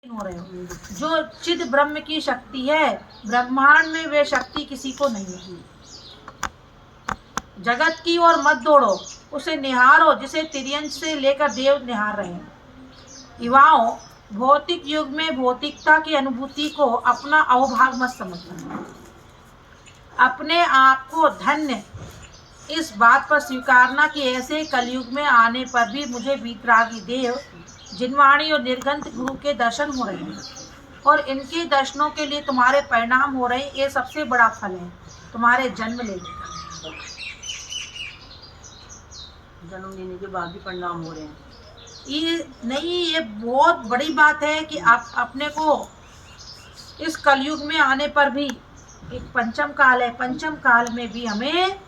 हो रहे हो। जो चिद ब्रह्म की शक्ति है, ब्रह्मांड में वे शक्ति किसी को नहीं है। जगत की ओर मत दौड़ो, उसे निहारो जिसे तिर्यंत से लेकर देव निहार रहे हैं। युवाओं, भौतिक युग में भौतिकता की अनुभूति को अपना अवभाग मत समझना। अपने आप को धन्य इस बात पर स्वीकारना कि ऐसे कलयुग में आने पर भी मुझे वीतरागी देव, जिनवाणी और निर्गंत गुरु के दर्शन हो रहे हैं और इनके दर्शनों के लिए तुम्हारे परिणाम हो रहे हैं। ये सबसे बड़ा फल है तुम्हारे जन्म लेने का। जन्म लेने के बाद भी परिणाम हो रहे हैं। ये नहीं, ये बहुत बड़ी बात है कि आप अपने को इस कलयुग में आने पर भी, एक पंचम काल है, पंचम काल में भी हमें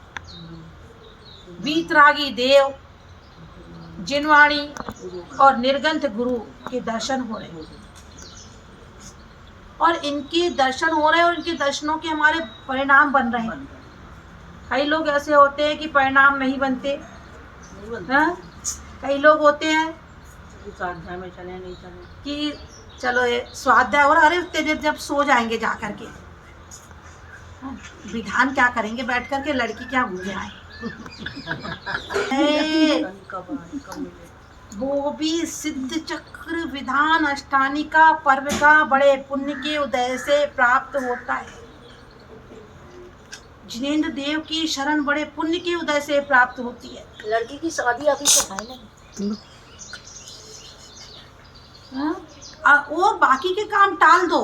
वीतरागी देव, जिनवाणी और निर्गंथ गुरु के दर्शन हो रहे हैं और इनके दर्शन हो रहे हैं और इनके दर्शनों के हमारे परिणाम बन रहे हैं। कई लोग ऐसे होते हैं कि परिणाम नहीं बनते, हाँ? कई लोग होते हैं स्वाध्याय में चले नहीं चले कि चलो ये स्वाध्याय हो रहा, अरे उतने देर जब सो जाएंगे जा करके, हाँ? विधान क्या करेंगे बैठ करके, लड़की क्या भूल जाए। वो भी सिद्ध चक्र विधान अष्टानिका पर्व का बड़े पुण्य के उदय से प्राप्त होता है। जिनेंद्र देव की शरण बड़े पुण्य के उदय से प्राप्त होती है। लड़की की शादी अभी तो है नहीं, और बाकी के काम टाल दो,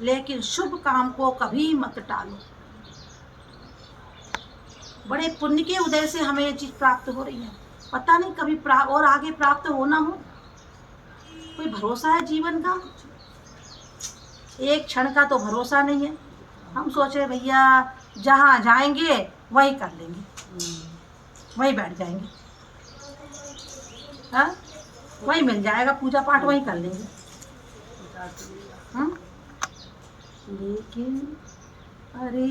लेकिन शुभ काम को कभी मत टालो। बड़े पुण्य के उदय से हमें ये चीज प्राप्त हो रही है। पता नहीं कभी और आगे प्राप्त होना हो, कोई भरोसा है जीवन का? एक क्षण का तो भरोसा नहीं है। हम सोचे भैया जहाँ जाएंगे वही कर लेंगे, वही बैठ जाएंगे, हाँ? वही मिल जाएगा, पूजा पाठ वही कर लेंगे, हाँ? लेकिन अरे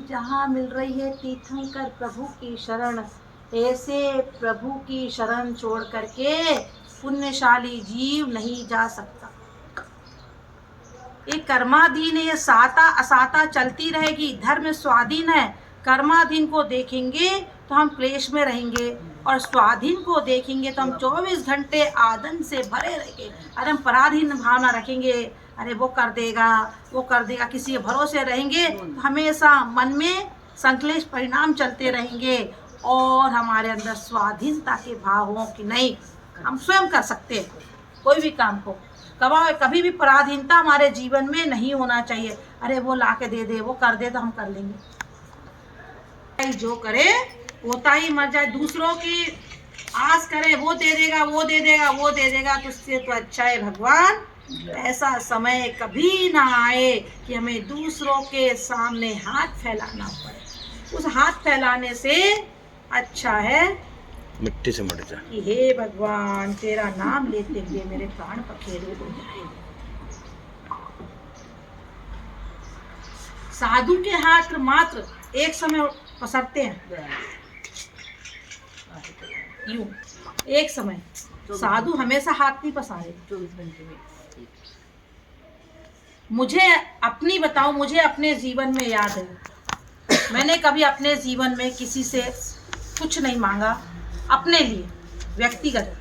जहाँ मिल रही है तीर्थंकर प्रभु की शरण, ऐसे प्रभु की शरण छोड़ करके पुण्यशाली जीव नहीं जा सकता। ये कर्माधीन है, ये साता असाता चलती रहेगी। धर्म स्वाधीन है, कर्माधीन को देखेंगे तो हम क्लेश में रहेंगे और स्वाधीन को देखेंगे तो हम 24 घंटे आनंद से भरे रहेंगे। अरे हम पराधीन भावना रखेंगे, अरे वो कर देगा वो कर देगा, किसी के भरोसे रहेंगे तो हमेशा मन में संक्लेश परिणाम चलते रहेंगे और हमारे अंदर स्वाधीनता के भाव हों कि नहीं हम स्वयं कर सकते हैं कोई भी काम को। कभी भी पराधीनता हमारे जीवन में नहीं होना चाहिए। अरे वो ला के दे दे, वो कर दे तो हम कर लेंगे। जो करे होता ही मर जाए, दूसरों की आस करे वो दे देगा वो दे देगा वो दे देगा, तो उससे तो अच्छा है भगवान ऐसा समय कभी ना आए कि हमें दूसरों के सामने हाथ फैलाना पड़े। उस हाथ फैलाने से अच्छा है मिट्टी से मर जा कि हे भगवान तेरा नाम लेते हुए मेरे प्राण पखेरु हो जाए। साधु के हाथ मात्र एक समय पसरते हैं, यूं एक समय। साधु हमेशा हाथ नहीं पसारे। 24 घंटे में। मुझे अपनी बताऊं, मुझे अपने जीवन में याद है, मैंने कभी अपने जीवन में किसी से कुछ नहीं मांगा अपने लिए व्यक्तिगत।